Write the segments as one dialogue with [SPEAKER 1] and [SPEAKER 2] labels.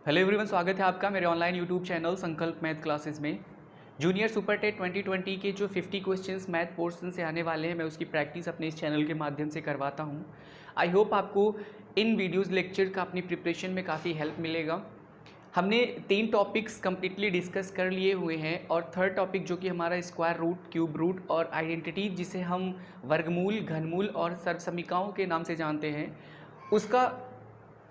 [SPEAKER 1] Hello everyone, स्वागत है आपका मेरे ऑनलाइन यूट्यूब चैनल संकल्प मैथ क्लासेस में। जूनियर सुपर टेट 2020 के जो 50 क्वेश्चंस मैथ पोर्शन से आने वाले हैं, मैं उसकी प्रैक्टिस अपने इस चैनल के माध्यम से करवाता हूं। आई होप आपको इन वीडियोस लेक्चर का अपनी प्रिपरेशन में काफ़ी हेल्प मिलेगा। हमने 3 टॉपिक्स कम्प्लीटली डिस्कस कर लिए हुए हैं और थर्ड टॉपिक जो कि हमारा स्क्वायर रूट, क्यूब रूट और आइडेंटिटी, जिसे हम वर्गमूल, घनमूल और सर्वसमीकाओं के नाम से जानते हैं, उसका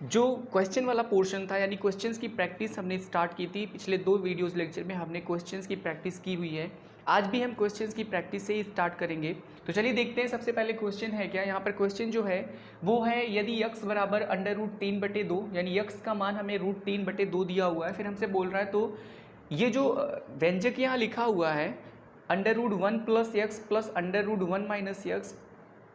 [SPEAKER 1] जो क्वेश्चन वाला पोर्शन था, यानी क्वेश्चंस की प्रैक्टिस हमने स्टार्ट की थी। पिछले 2 वीडियोस लेक्चर में हमने क्वेश्चंस की प्रैक्टिस की हुई है। आज भी हम क्वेश्चंस की प्रैक्टिस से ही स्टार्ट करेंगे। तो चलिए देखते हैं सबसे पहले क्वेश्चन है क्या। यहाँ पर क्वेश्चन जो है वो है, यदि x बराबर √3/2, यानी x का मान हमें √3/2 दिया हुआ है, फिर हमसे बोल रहा है तो ये जो व्यंजक यहाँ लिखा हुआ है √1 + x + √1 - x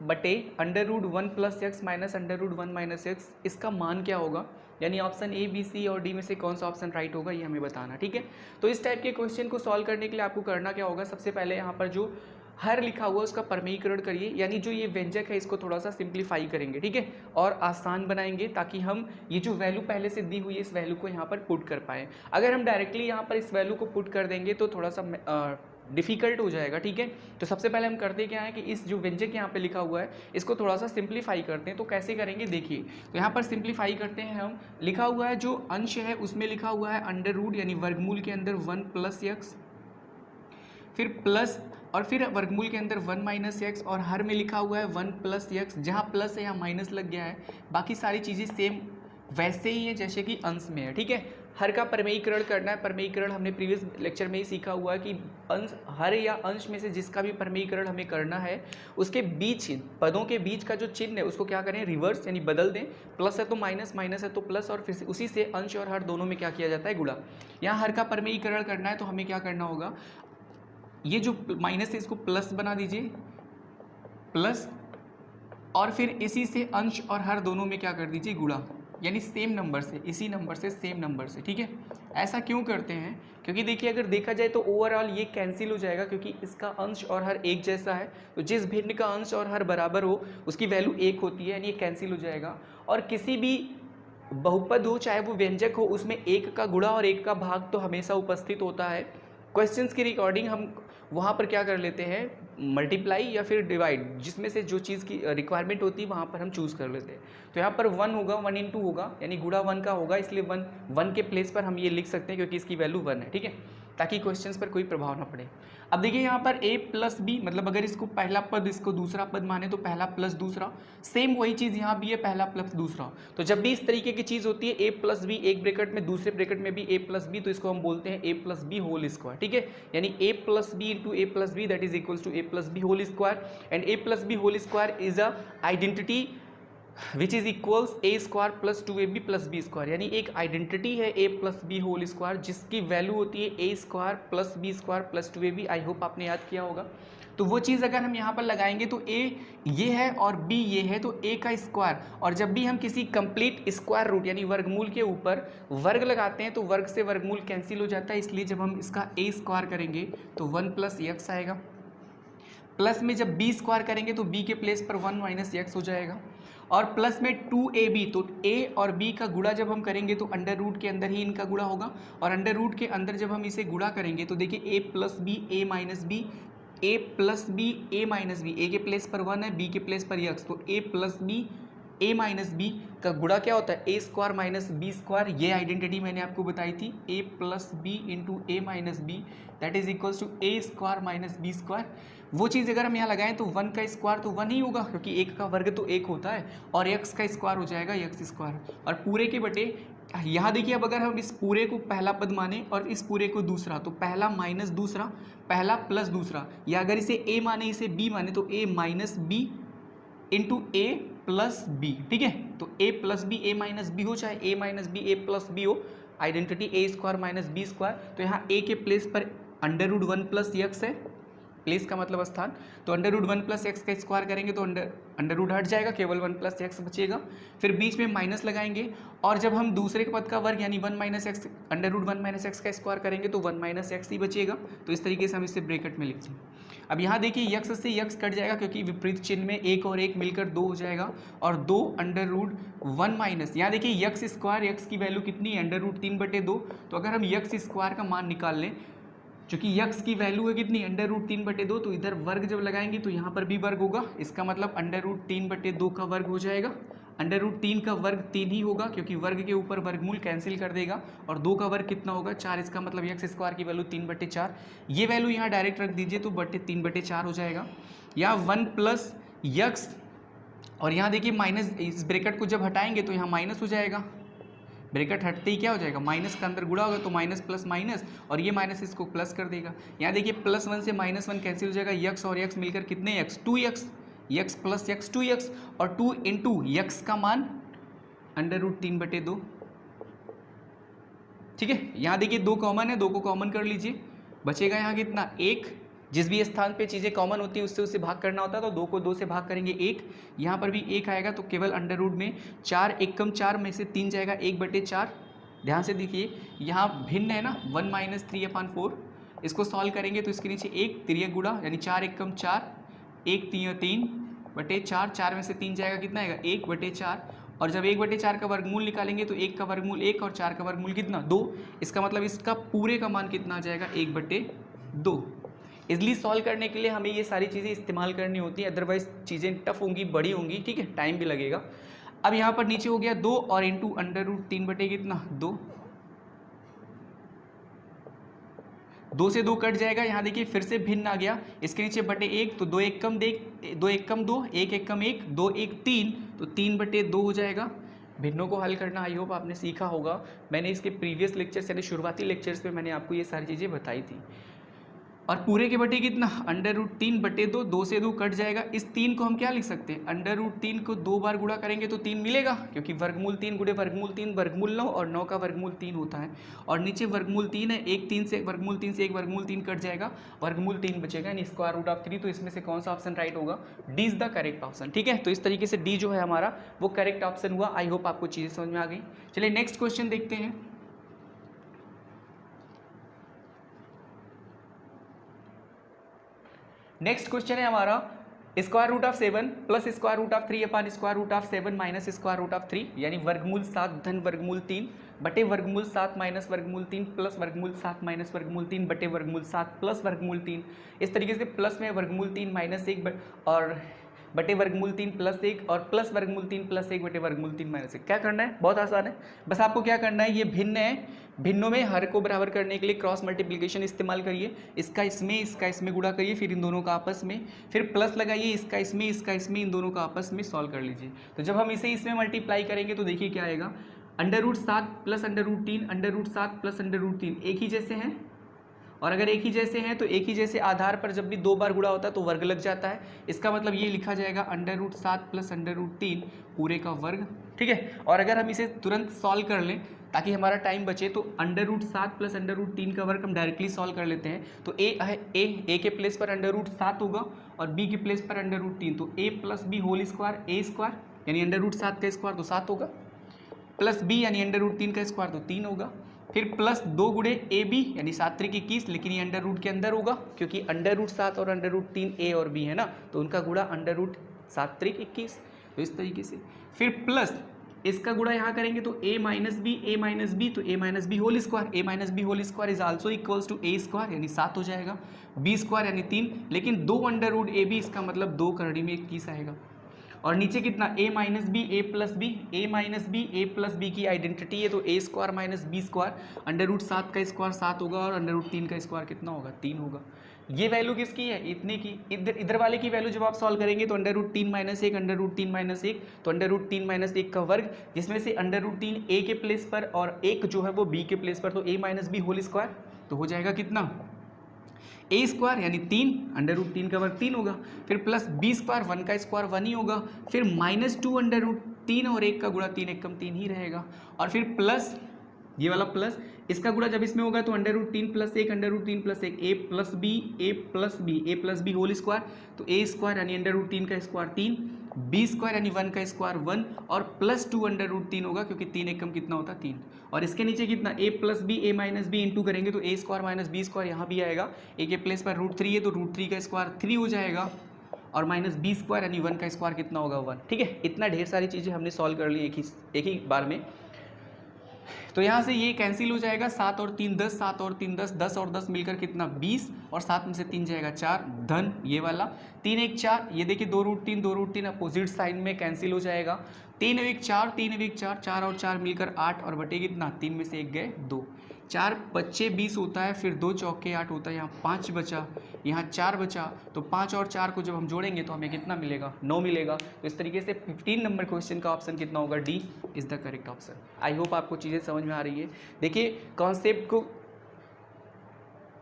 [SPEAKER 1] बटे √1 + x - √1 - x, इसका मान क्या होगा। यानी ऑप्शन ए, बी, सी और डी में से कौन सा ऑप्शन राइट होगा, ये हमें बताना। ठीक है, तो इस टाइप के क्वेश्चन को सॉल्व करने के लिए आपको करना क्या होगा, सबसे पहले यहाँ पर जो हर लिखा हुआ है उसका परमीकरण करिए, यानी जो ये व्यंजक है इसको थोड़ा सा सिंप्लीफाई करेंगे। ठीक है, और आसान बनाएंगे ताकि हम ये जो वैल्यू पहले से दी हुई है इस वैल्यू को यहाँ पर पुट कर पाएँ। अगर हम डायरेक्टली यहाँ पर इस वैल्यू को पुट कर देंगे तो थोड़ा सा डिफ़िकल्ट हो जाएगा। ठीक है, तो सबसे पहले हम करते क्या है कि इस जो व्यंजक यहाँ पे लिखा हुआ है इसको थोड़ा सा सिंप्लीफाई करते हैं। तो कैसे करेंगे देखिए, तो यहाँ पर सिंप्लीफाई करते हैं हम। लिखा हुआ है जो अंश है उसमें लिखा हुआ है अंडर रूट, यानी वर्गमूल के अंदर 1 + x, फिर प्लस और फिर वर्गमूल के अंदर 1 - x, और हर में लिखा हुआ है 1 + x। जहाँ प्लस है यहाँ माइनस लग गया है, बाकी सारी चीज़ें सेम वैसे ही है जैसे कि अंश में है। ठीक है, हर का परमेयीकरण करना है। परमेयीकरण हमने प्रीवियस लेक्चर में ही सीखा हुआ है कि अंश, हर या अंश में से जिसका भी परमेयीकरण हमें करना है उसके बीच, पदों के बीच का जो चिन्ह है उसको क्या करें, रिवर्स यानी बदल दें। प्लस है तो माइनस, माइनस है तो प्लस, और फिर उसी से अंश और हर दोनों में क्या किया जाता है, गुणा। यहाँ हर का परमेयीकरण करना है तो हमें क्या करना होगा, ये जो माइनस है इसको प्लस बना दीजिए, प्लस, और फिर इसी से अंश और हर दोनों में क्या कर दीजिए, गुणा, यानी सेम नंबर से, इसी नंबर से, सेम नंबर से। ठीक है, ऐसा क्यों करते हैं, क्योंकि देखिए अगर देखा जाए तो ओवरऑल ये कैंसिल हो जाएगा, क्योंकि इसका अंश और हर एक जैसा है। तो जिस भिन्न का अंश और हर बराबर हो उसकी वैल्यू 1 होती है, यानी ये कैंसिल हो जाएगा। और किसी भी बहुपद हो, चाहे वो व्यंजक हो, उसमें 1 का गुणा और 1 का भाग तो हमेशा उपस्थित होता है। क्वेश्चंस की रिकॉर्डिंग हम वहाँ पर क्या कर लेते हैं, मल्टीप्लाई या फिर डिवाइड, जिसमें से जो चीज़ की रिक्वायरमेंट होती है वहाँ पर हम चूज़ कर लेते हैं। तो यहाँ पर 1 होगा, 1 × होगा, यानी गुणा 1 का होगा, इसलिए 1 के प्लेस पर हम ये लिख सकते हैं क्योंकि इसकी वैल्यू 1 है। ठीक है, ताकि क्वेश्चंस पर कोई प्रभाव ना पड़े। अब देखिए यहाँ पर a + b, मतलब अगर इसको पहला पद इसको दूसरा पद माने तो पहला प्लस दूसरा, सेम वही चीज़ यहाँ भी है, पहला प्लस दूसरा। तो जब भी इस तरीके की चीज़ होती है a + b, एक ब्रैकेट में दूसरे ब्रैकेट में भी a + b, तो इसको हम बोलते हैं a + b होल स्क्वायर। ठीक है, यानी a + b × a + b that is equals to a + b whole square, and a + b whole square is a identity which is equals a² + 2ab + b², यानी एक आइडेंटिटी है a + b whole square जिसकी value होती है a² + b² + 2ab। I hope आपने याद किया होगा। तो वो चीज़ अगर हम यहाँ पर लगाएंगे तो a ये है और b ये है, तो a का स्क्वायर, और जब भी हम किसी कंप्लीट स्क्वायर रूट यानी वर्गमूल के ऊपर वर्ग लगाते हैं तो वर्ग से वर्गमूल कैंसिल हो जाता है, इसलिए जब हम इसका a² करेंगे तो 1 + x आएगा। प्लस में जब b² करेंगे तो b के प्लेस पर 1 - x हो जाएगा, और प्लस में 2ab, तो a और b का गुणा जब हम करेंगे तो अंडर रूट के अंदर ही इनका गुणा होगा, और अंडर रूट के अंदर जब हम इसे गुणा करेंगे तो देखिए a + b, a - b, a + b, a - b, a के प्लेस पर 1 है, b के प्लेस पर x, तो a + b, a - b का गुणा क्या होता है, a² - b²। ये आइडेंटिटी मैंने आपको बताई थी, a + b × a - b that is equals to a² - b²। वो चीज़ अगर हम यहाँ लगाएं तो 1 का स्क्वायर तो 1 ही होगा, क्योंकि 1 का वर्ग तो 1 होता है, और x का स्क्वायर हो जाएगा x², और पूरे के बटे। यहाँ देखिए अब अगर हम इस पूरे को पहला पद माने और इस पूरे को दूसरा, तो पहला माइनस दूसरा, पहला प्लस दूसरा, या अगर इसे a माने इसे b माने तो a - b × a + b। ठीक है, तो a + b, a - b हो, चाहे a - b, a + b हो, आइडेंटिटी a² - b²। तो यहाँ a के प्लेस पर अंडर रूट 1 + x है, प्लेस का मतलब स्थान, तो अंडर रूट 1 प्लस एक्स का स्क्वायर करेंगे तो अंडर रूट हट जाएगा, केवल 1 प्लस एक्स बचेगा। फिर बीच में माइनस लगाएंगे और जब हम दूसरे के पद का वर्ग यानी 1 minus x under root 1 minus x का स्क्वायर करेंगे तो 1 माइनस एक्स ही बचेगा। तो इस तरीके से हम इसे ब्रैकेट में लिखते हैं। अब यहाँ देखिए यक्स से यक्स कट जाएगा क्योंकि विपरीत चिन्ह में एक और एक मिलकर 2 हो जाएगा, और 2 अंडर रूट 1 माइनस, यहाँ देखिए यक्स स्क्वायर, यक्स की वैल्यू कितनी है अंडर रूट 3/2, तो अगर हम यक्स स्क्वायर का मान निकाल लें, क्योंकि यक्स की वैल्यू है कितनी अंडर रूट 3/2, तो इधर वर्ग जब लगाएंगे तो यहाँ पर भी वर्ग होगा, इसका मतलब अंडर रूट 3/2 का वर्ग हो जाएगा। अंडर रूट 3 का वर्ग 3 ही होगा क्योंकि वर्ग के ऊपर वर्गमूल कैंसिल कर देगा, और 2 का वर्ग कितना होगा 4, इसका मतलब यक्स स्क्वायर की वैल्यू 3/4, ये वैल्यू यहाँ डायरेक्ट रख दीजिए तो 3/4 हो जाएगा। या 1 प्लस यक्स, और यहाँ देखिए माइनस, इस ब्रैकेट को जब हटाएंगे तो यहाँ माइनस हो जाएगा, ब्रैकेट हटते ही क्या हो जाएगा माइनस का अंदर गुणा होगा तो माइनस प्लस माइनस, और ये माइनस इसको प्लस कर देगा। यहाँ देखिए +1 से -1 कैंसिल हो जाएगा, यक्स और यक्स मिलकर कितने x 2x, x plus x 2x, और 2 इंटू यक्स का मान अंडर रूट 3/2। ठीक है, यहाँ देखिए 2 कॉमन है, 2 को कॉमन कर लीजिए, बचेगा यहाँ कितना 1, जिस भी स्थान पे चीज़ें कॉमन होती है उससे भाग करना होता है, तो 2 को 2 से भाग करेंगे 1, यहाँ पर भी 1 आएगा तो केवल अंडर रूट में 4 1 कम 4 में से 3 जाएगा 1/4। ध्यान से देखिए यहाँ भिन्न है ना 1 - 3/4, इसको सॉल्व करेंगे तो इसके नीचे 1 तिर्यक गुणा यानी 4 1 कम 4, 1 3 3/4, 4 में से 3 जाएगा कितना आएगा 1/4, और जब 1/4 का वर्गमूल निकालेंगे तो 1 का वर्गमूल 1 और 4 का वर्गमूल कितना 2, इसका मतलब इसका पूरे का मान कितना आ जाएगा 1/2। इजली सॉल्व करने के लिए हमें ये सारी चीज़ें इस्तेमाल करनी होती है, अदरवाइज चीज़ें टफ होंगी, बड़ी होंगी, ठीक है, टाइम भी लगेगा। अब यहाँ पर नीचे हो गया 2 और इंटू अंडर रूट 3 कितना 2, 2 से 2 कट जाएगा, यहाँ देखिए फिर से भिन्न आ गया, इसके नीचे /1 तो 2 1 कम 2, 1 1 कम 1, 2 1 3, तो 3/2 हो जाएगा। भिन्नों को हल करना आई होप आपने सीखा होगा, मैंने इसके प्रीवियस लेक्चर्स यानी शुरुआती लेक्चर्स में मैंने आपको ये सारी चीज़ें बताई थी। और पूरे के बटे कितना अंडर रूट 3/2, 2 से 2 कट जाएगा, इस 3 को हम क्या लिख सकते हैं अंडर रूट 3 को 2 बार गुणा करेंगे तो 3 मिलेगा, क्योंकि वर्गमूल 3 गुणे वर्गमूल 3 वर्गमूल 9, और 9 का वर्गमूल 3 होता है, और नीचे वर्गमूल 3 है, एक 3 से वर्गमूल 3 से एक वर्गमूल 3 कट जाएगा, वर्गमूल 3 बचेगा यानी स्क्वायर रूट ऑफ 3, तो इसमें से कौन सा ऑप्शन राइट होगा, D is the correct option. ठीक है, तो इस तरीके से डी जो है हमारा वो करेक्ट ऑप्शन हुआ। आई होप आपको चीज़ें समझ में आ गई। चलिए नेक्स्ट क्वेश्चन देखते हैं। नेक्स्ट क्वेश्चन है हमारा square root of 7 plus square root of 3 upon square root of 7 minus square root of 3, यानी वर्गमूल 7 धन वर्गमूल 3 बटे वर्गमूल 7 माइनस वर्गमूल 3 प्लस वर्गमूल 7 माइनस वर्गमूल 3 बटे वर्गमूल 7 प्लस वर्गमूल 3। इस तरीके से प्लस में वर्गमूल 3 माइनस 1 और बटे वर्गमूल 3 प्लस 1 और प्लस वर्गमूल 3 प्लस 1 बटे वर्गमूल 3 माइनस 1। क्या करना है, बहुत आसान है, बस आपको क्या करना है, ये भिन्न है, भिन्नों में हर को बराबर करने के लिए क्रॉस मल्टीप्लिकेशन इस्तेमाल करिए, इसका इसमें गुणा करिए, फिर इन दोनों का आपस में, फिर प्लस लगाइए, इसका इसमें, इन दोनों का आपस में सॉल्व कर लीजिए। तो जब हम इसे इसमें मल्टीप्लाई करेंगे तो देखिए क्या आएगा, under root 7 plus under root 3, under root 7 plus under root 3 एक ही जैसे हैं, और अगर एक ही जैसे हैं तो एक ही जैसे आधार पर जब भी 2 बार गुणा होता है तो वर्ग लग जाता है, इसका मतलब ये लिखा जाएगा under root 7 plus under root 3 पूरे का वर्ग। ठीक है, और अगर हम इसे तुरंत सॉल्व कर लें ताकि हमारा टाइम बचे तो under root 7 plus under root 3 का वर्ग हम डायरेक्टली सॉल्व कर लेते हैं। तो ए के प्लेस पर अंडर रूट 7 होगा और बी के प्लेस पर अंडर रूट 3, तो ए प्लस बी होल स्क्वायर, ए स्क्वायर यानी अंडर रूट 7 का स्क्वायर तो 7 होगा, प्लस बी यानी अंडर रूट 3 का स्क्वायर तो 3 होगा, फिर प्लस 2 गुणे ए बी यानी 7 3 21, लेकिन ये अंडर रूट के अंदर होगा क्योंकि अंडर रूट 7 और अंडर रूट 3 ए और बी है ना, तो उनका गुणा अंडर रूट 7 3 21, तो इस तरीके से। फिर प्लस इसका गुणा यहाँ करेंगे तो a माइनस बी तो a minus b whole square is also equals to a square यानी 7 हो जाएगा, b स्क्वायर यानी 3, लेकिन 2 अंडर रूट ए बी, इसका मतलब 2 करड़ी में 21 आएगा, और नीचे कितना a minus b a plus b की आइडेंटिटी है तो a square minus b square, under root 7 का स्क्वायर 7 होगा और अंडर रूट 3 का स्क्वायर कितना होगा 3 होगा। ये वैल्यू किसकी है, इतने की, इधर वाले की वैल्यू जब आप सॉल्व करेंगे तो under root 3 minus 1 under root 3 minus 1, तो अंडर रूट 3 माइनस 1 का वर्ग, जिसमें से अंडर रूट 3 a के प्लेस पर और 1 जो है वो b के प्लेस पर, तो a minus b whole square, तो हो जाएगा कितना a स्क्वायर यानी 3, अंडर रूट 3 का वर्ग 3 होगा, फिर प्लस b स्क्वायर 1 का स्क्वायर 1 ही होगा, फिर माइनस 2 अंडर रूट 3 और 1 का गुणा 3 1 कम 3 ही रहेगा, और फिर प्लस ये वाला प्लस, इसका गुणा जब इसमें होगा तो √3 + 1 √3 + 1 a plus b whole square, तो a स्क्वायर यानी √3 का स्क्वायर 3, b स्क्वायर यानी 1 का स्क्वायर 1 और +2 √3 होगा क्योंकि 3 एकम कितना होता है 3, और इसके नीचे कितना a + b a - b into करेंगे तो a square minus b square यहाँ भी आएगा, a के प्लेस पर √3 है तो √3 का स्क्वायर 3 हो जाएगा और माइनस b स्क्वायर यानी 1 का स्क्वायर कितना होगा 1। ठीक है, इतना ढेर सारी चीज़ें हमने सॉल्व कर ली एक ही बार में। तो यहाँ से ये कैंसिल हो जाएगा, 7 और 3 10, 7 और 3 10, 10 और 10 मिलकर कितना 20 और 7 में से 3 जाएगा 4, धन ये वाला 3 1 4, ये देखिए 2√3 अपोजिट साइन में कैंसिल हो जाएगा, 3 1 4 3 1 4, 4 और 4 मिलकर 8 और बटे कितना 3 में से 1 गए 2, 4 बच्चे 20 होता है, फिर 2 चौके 8 होता है, यहाँ 5 बचा, यहाँ 4 बचा, तो 5 और 4 को जब हम जोड़ेंगे तो हमें कितना मिलेगा 9 मिलेगा। तो इस तरीके से 15 नंबर क्वेश्चन का ऑप्शन कितना होगा, D is the correct option. I hope आपको चीज़ें समझ में आ रही है। देखिए कॉन्सेप्ट को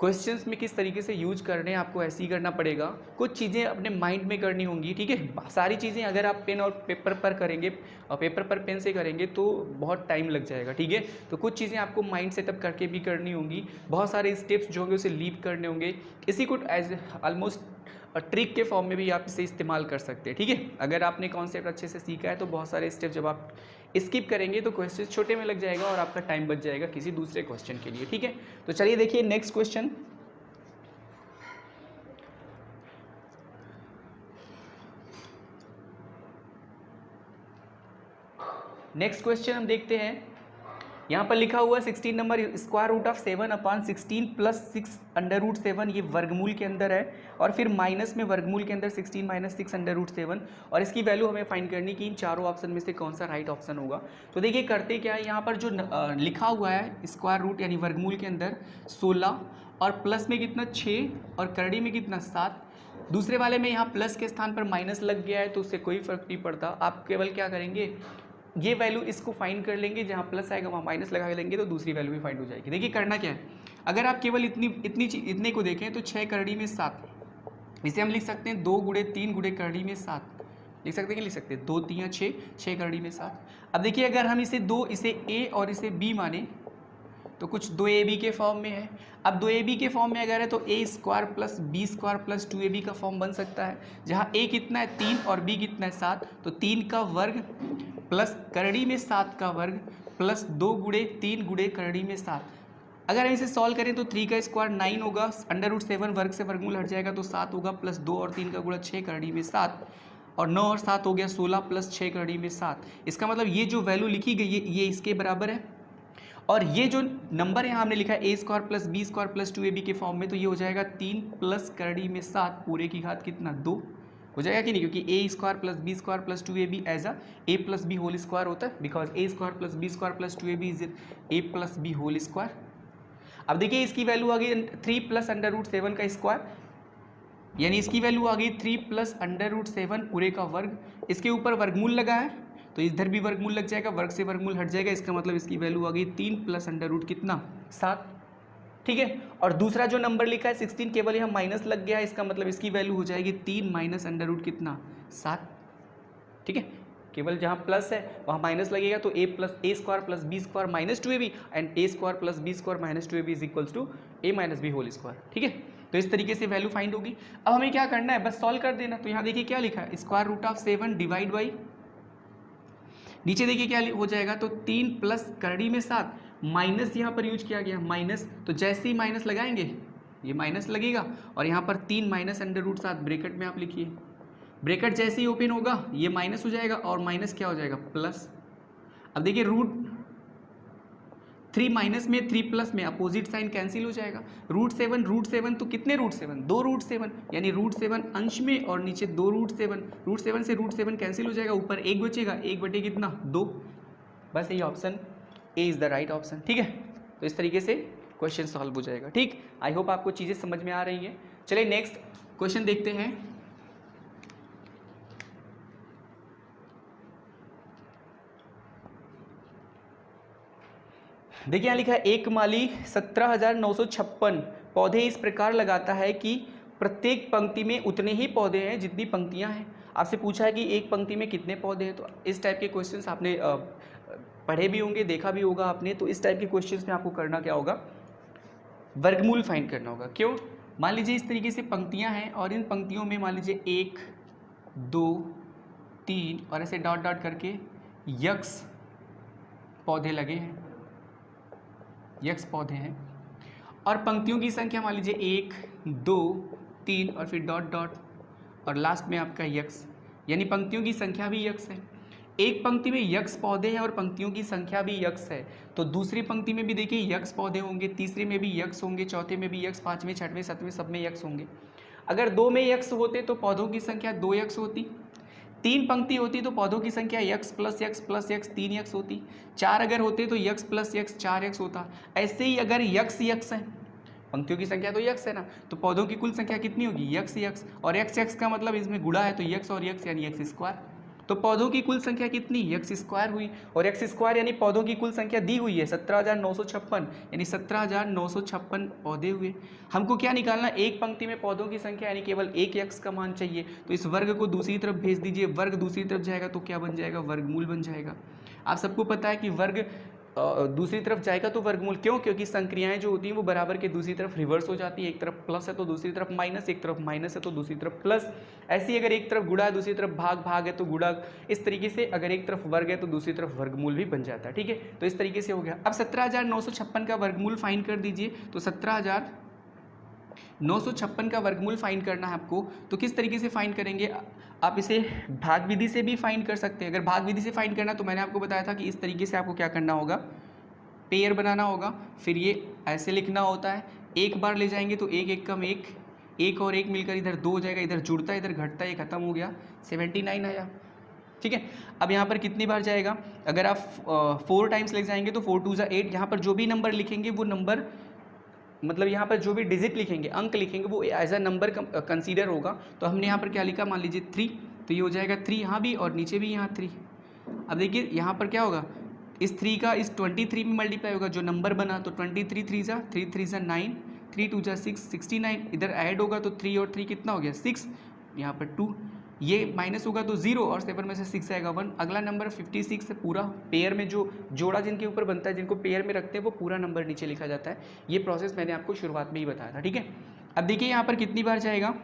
[SPEAKER 1] क्वेश्चंस में किस तरीके से यूज करने हैं आपको ऐसे ही करना पड़ेगा, कुछ चीज़ें अपने माइंड में करनी होंगी। ठीक है, सारी चीज़ें अगर आप पेन और पेपर पर करेंगे और पेपर पर पेन से करेंगे तो बहुत टाइम लग जाएगा। ठीक है, तो कुछ चीज़ें आपको माइंड सेटअप करके भी करनी होंगी, बहुत सारे स्टेप्स जो होंगे उसे लीव करने होंगे, इसी को एज ऑलमोस्ट ट्रिक के फॉर्म में भी आप इसे इस्तेमाल कर सकते हैं। ठीक है, अगर आपने कॉन्सेप्ट अच्छे से सीखा है तो बहुत सारे स्टेप जब आप स्किप करेंगे तो क्वेश्चन छोटे में लग जाएगा और आपका टाइम बच जाएगा किसी दूसरे क्वेश्चन के लिए। ठीक है, तो चलिए देखिए नेक्स्ट क्वेश्चन। नेक्स्ट क्वेश्चन हम देखते हैं, यहाँ पर लिखा हुआ 16 नंबर √7/16 + 6 √7, ये वर्गमूल के अंदर है और फिर माइनस में वर्गमूल के अंदर 16 - 6 √7 और इसकी वैल्यू हमें फाइंड करनी कि इन चारों ऑप्शन में से कौन सा राइट ऑप्शन होगा। तो देखिए करते क्या है, यहाँ पर जो लिखा हुआ है स्क्वायर रूट यानी वर्गमूल के अंदर 16 और प्लस में कितना 6 और करड़ी में कितना 7, दूसरे वाले में यहाँ प्लस के स्थान पर माइनस लग गया है तो उससे कोई फर्क नहीं पड़ता, आप केवल क्या करेंगे ये वैल्यू इसको फाइंड कर लेंगे, जहाँ प्लस आएगा वहाँ माइनस लगा लेंगे तो दूसरी वैल्यू भी फाइंड हो जाएगी। देखिए करना क्या है, अगर आप केवल इतने को देखें तो 6 करड़ी में 7, इसे हम लिख सकते हैं 2 × 3 × करड़ी में 7, लिख सकते हैं कि लिख सकते हैं 2 3 6, 6 करड़ी में 7। अब देखिए अगर हम इसे इसे a और इसे b माने तो कुछ 2ab के फॉर्म में है। अब 2ab के फॉर्म में अगर है तो a² + b² + 2ab का फॉर्म बन सकता है, जहाँ a कितना है 3 और b कितना है 7, तो 3 का वर्ग प्लस करड़ी में 7 का वर्ग प्लस 2 × 3 × करड़ी में 7। अगर हम इसे सॉल्व करें तो 3 का स्क्वायर 9 होगा, √7 वर्ग से वर्गमूल हट जाएगा तो 7 होगा, प्लस 2 और 3 का गुणा 6 करड़ी में 7 और 9 और 7 हो गया 16 प्लस 6 करड़ी में 7। इसका मतलब ये जो वैल्यू लिखी गई है ये इसके बराबर है और ये जो नंबर यहाँ हमने लिखा है a² + b² + 2ab के फॉर्म में, तो ये हो जाएगा 3 प्लस करड़ी में 7 पूरे की घात कितना 2 हो जाएगा कि नहीं, क्योंकि a² + b² + 2ab as a + b whole square होता है, because a² + b² + 2ab is a + b whole square. अब देखिए इसकी वैल्यू आ गई 3 + √7 का स्क्वायर, यानी इसकी वैल्यू आ गई 3 + √7 पूरे का वर्ग, इसके ऊपर वर्गमूल लगा है तो इधर भी वर्गमूल लग जाएगा, वर्ग से वर्गमूल हट जाएगा, इसका मतलब इसकी वैल्यू आ गई 3 + √ कितना 7। ठीक है, और दूसरा जो नंबर लिखा है 16 केवल यहाँ माइनस लग गया है, इसका मतलब इसकी वैल्यू हो जाएगी 3 - √ कितना 7। ठीक है, केवल जहाँ प्लस है वहाँ माइनस लगेगा तो a² + b² - 2ab and a² + b² - 2ab is equals to a - b whole square. ठीक है, तो इस तरीके से वैल्यू फाइंड होगी। अब हमें क्या करना है, बस सॉल्व कर देना। तो यहाँ देखिए क्या लिखा है, √7 डिवाइड बाई, नीचे देखिए क्या हो जाएगा, तो 3 प्लस करड़ी में 7 माइनस यहाँ पर यूज किया गया माइनस, तो जैसे ही माइनस लगाएंगे ये माइनस लगेगा और यहाँ पर 3 - √7 ब्रैकेट में आप लिखिए, ब्रैकेट जैसे ही ओपन होगा ये माइनस हो जाएगा और माइनस क्या हो जाएगा प्लस। अब देखिए √3 माइनस में 3 प्लस में अपोजिट साइन कैंसिल हो जाएगा, √7 तो कितने √7 2 √7 यानी √7 अंश में और नीचे 2 √7 से √7 कैंसिल हो जाएगा, ऊपर 1 बचेगा, 1 बटे कितना 2। बस यही option A is the right option. ठीक है, तो इस तरीके से क्वेश्चन सॉल्व हो जाएगा। ठीक, आई होप आपको चीज़ें समझ में आ रही हैं। चलिए नेक्स्ट क्वेश्चन देखते हैं। देखिए यहाँ लिखा है एक माली 17,956 पौधे इस प्रकार लगाता है कि प्रत्येक पंक्ति में उतने ही पौधे हैं जितनी पंक्तियां हैं। आपसे पूछा है कि एक पंक्ति में कितने पौधे हैं, तो इस टाइप के क्वेश्चंस आपने पढ़े भी होंगे, देखा भी होगा आपने। तो इस टाइप के क्वेश्चंस में आपको करना क्या होगा, वर्गमूल फाइंड करना होगा। क्यों, मान लीजिए इस तरीके से पंक्तियां हैं और इन पंक्तियों में मान लीजिए 1 2 3 और ऐसे डॉट डॉट करके यक्स पौधे लगे हैं, यक्स पौधे हैं, और पंक्तियों की संख्या मान लीजिए 1 2 3 और फिर डॉट डॉट और लास्ट में आपका यक्स, यानी पंक्तियों की संख्या भी यक्स है। एक पंक्ति में यक्स पौधे हैं और पंक्तियों की संख्या भी यक्स है, तो दूसरी पंक्ति में भी देखिए यक्स पौधे होंगे, तीसरे में भी यक्स होंगे, चौथे में भी यक्स, पाँचवें छठवें सातवें सब में यक्स होंगे। अगर 2 में यक्स होते तो पौधों की संख्या 2 यक्स होती, 3 पंक्ति होती तो पौधों की संख्या x plus x plus x 3 x होती, 4 अगर होते तो यक्स प्लस यक्स 4 यक्स होता। ऐसे ही अगर यक्स यक्स है, पंक्तियों की संख्या तो यक्स है ना, तो पौधों की कुल संख्या कितनी होगी, यक्स यक्स, और यक्स यक्स का मतलब इसमें गुणा है तो यक्स और यक्स यानी यक्स स्क्वायर। तो पौधों की कुल संख्या कितनी, यक्स स्क्वायर हुई, और यक्स स्क्वायर यानी पौधों की कुल संख्या दी हुई है 17,956, यानी 17,956 पौधे हुए। हमको क्या निकालना, एक पंक्ति में पौधों की संख्या यानी केवल एक यक्स का मान चाहिए, तो इस वर्ग को दूसरी तरफ भेज दीजिए, वर्ग दूसरी तरफ जाएगा तो क्या बन जाएगा, वर्गमूल बन जाएगा। आप सबको पता है कि वर्ग दूसरी तरफ जाएगा तो वर्गमूल, क्यों, क्योंकि संक्रियाएं जो होती हैं वो बराबर के दूसरी तरफ रिवर्स हो जाती है, एक तरफ प्लस है तो दूसरी तरफ माइनस, एक तरफ माइनस है तो दूसरी तरफ प्लस। ऐसे ही अगर एक तरफ गुणा है दूसरी तरफ भाग है तो गुणा, इस तरीके से अगर एक तरफ वर्ग है तो दूसरी तरफ वर्गमूल भी बन जाता है। ठीक है, तो इस तरीके से हो गया। अब 17,956 का वर्गमूल फाइंड कर दीजिए, तो 17,956 का वर्गमूल फाइंड करना है आपको, तो किस तरीके से फाइंड करेंगे, आप इसे भाग विधि से भी फाइंड कर सकते हैं। अगर भाग विधि से फाइंड करना तो मैंने आपको बताया था कि इस तरीके से आपको क्या करना होगा, पेयर बनाना होगा, फिर ये ऐसे लिखना होता है, एक बार ले जाएंगे तो एक एक कम एक, एक और एक मिलकर इधर 2 हो जाएगा, इधर जुड़ता है इधर घटता है, ये खत्म हो गया, 79 आया। ठीक है, अब यहाँ पर कितनी बार जाएगा, अगर आप 4 टाइम्स ले जाएंगे तो 4 2 जा 8, यहाँ पर जो भी नंबर लिखेंगे वो नंबर, मतलब यहाँ पर जो भी डिजिट लिखेंगे, अंक लिखेंगे, वो एज अ नंबर कंसीडर होगा। तो हमने यहाँ पर क्या लिखा, मान लीजिए 3, तो ये हो जाएगा 3 यहाँ भी और नीचे भी यहाँ 3। अब देखिए यहाँ पर क्या होगा, इस 3 का इस 23 में मल्टीप्लाई होगा, जो नंबर बना, तो 23 3 जा 3 3 जा 9, 3 2 जा 6 69, इधर ऐड होगा तो 3 और 3 कितना हो गया 6, यहाँ पर 2, ये माइनस होगा तो 0 और 7 में से 6 आएगा 1। अगला नंबर 56 है, पूरा पेयर में जो जोड़ा जिनके ऊपर बनता है, जिनको पेयर में रखते हैं वो पूरा नंबर नीचे लिखा जाता है। ये प्रोसेस मैंने आपको शुरुआत में ही बताया था। ठीक है, अब देखिए यहाँ पर कितनी बार जाएगा,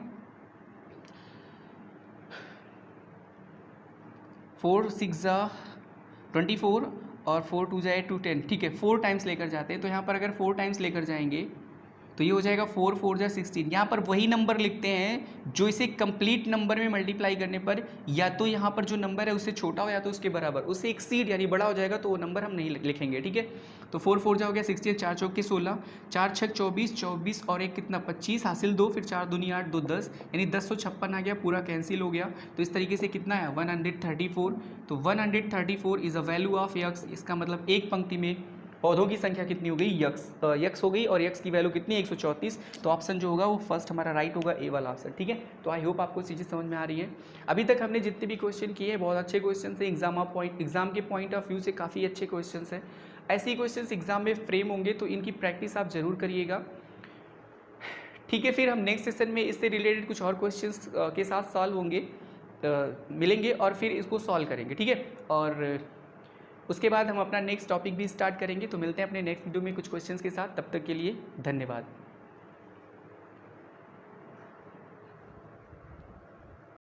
[SPEAKER 1] 4 6 जा 24 और 4 2 जा 8 2 10। ठीक है, 4 टाइम्स लेकर जाते हैं, तो यहाँ पर अगर 4 टाइम्स लेकर जाएंगे तो ये हो जाएगा 4 4 जा 16। यहाँ पर वही नंबर लिखते हैं जो इसे कंप्लीट नंबर में मल्टीप्लाई करने पर या तो यहाँ पर जो नंबर है उससे छोटा हो या तो उसके बराबर, उससे एक्सीड यानी बड़ा हो जाएगा तो वो नंबर हम नहीं लिखेंगे। ठीक है, तो 4 4 जा हो गया 16, 4 चौक के 16, 4 6 24, 24 और एक कितना 25, हासिल 2, फिर 4 दूनी 8 2 10, यानी 1056 आ गया, पूरा कैंसिल हो गया। तो इस तरीके से कितना है 134। तो 134 is a value of x, इसका मतलब एक पंक्ति में पौधों की संख्या कितनी हो गई, यक्स हो गई, और यक्स की वैल्यू कितनी 134। तो ऑप्शन जो होगा वो फर्स्ट हमारा राइट होगा, ए वाला ऑप्शन। ठीक है, तो आई होप आपको चीज़ें समझ में आ रही है। अभी तक हमने जितने भी क्वेश्चन किए हैं बहुत अच्छे क्वेश्चन हैं, एग्जाम के पॉइंट ऑफ व्यू से काफ़ी अच्छे क्वेश्चन हैं। ऐसे ही क्वेश्चन एग्जाम में फ्रेम होंगे तो इनकी प्रैक्टिस आप ज़रूर करिएगा। ठीक है, फिर हम नेक्स्ट सेशन में इससे रिलेटेड कुछ और क्वेश्चंस के साथ सॉल्व होंगे, मिलेंगे और फिर इसको सॉल्व करेंगे। ठीक है, और उसके बाद हम अपना नेक्स्ट टॉपिक भी स्टार्ट करेंगे। तो मिलते हैं अपने नेक्स्ट वीडियो में कुछ क्वेश्चंस के साथ, तब तक के लिए धन्यवाद।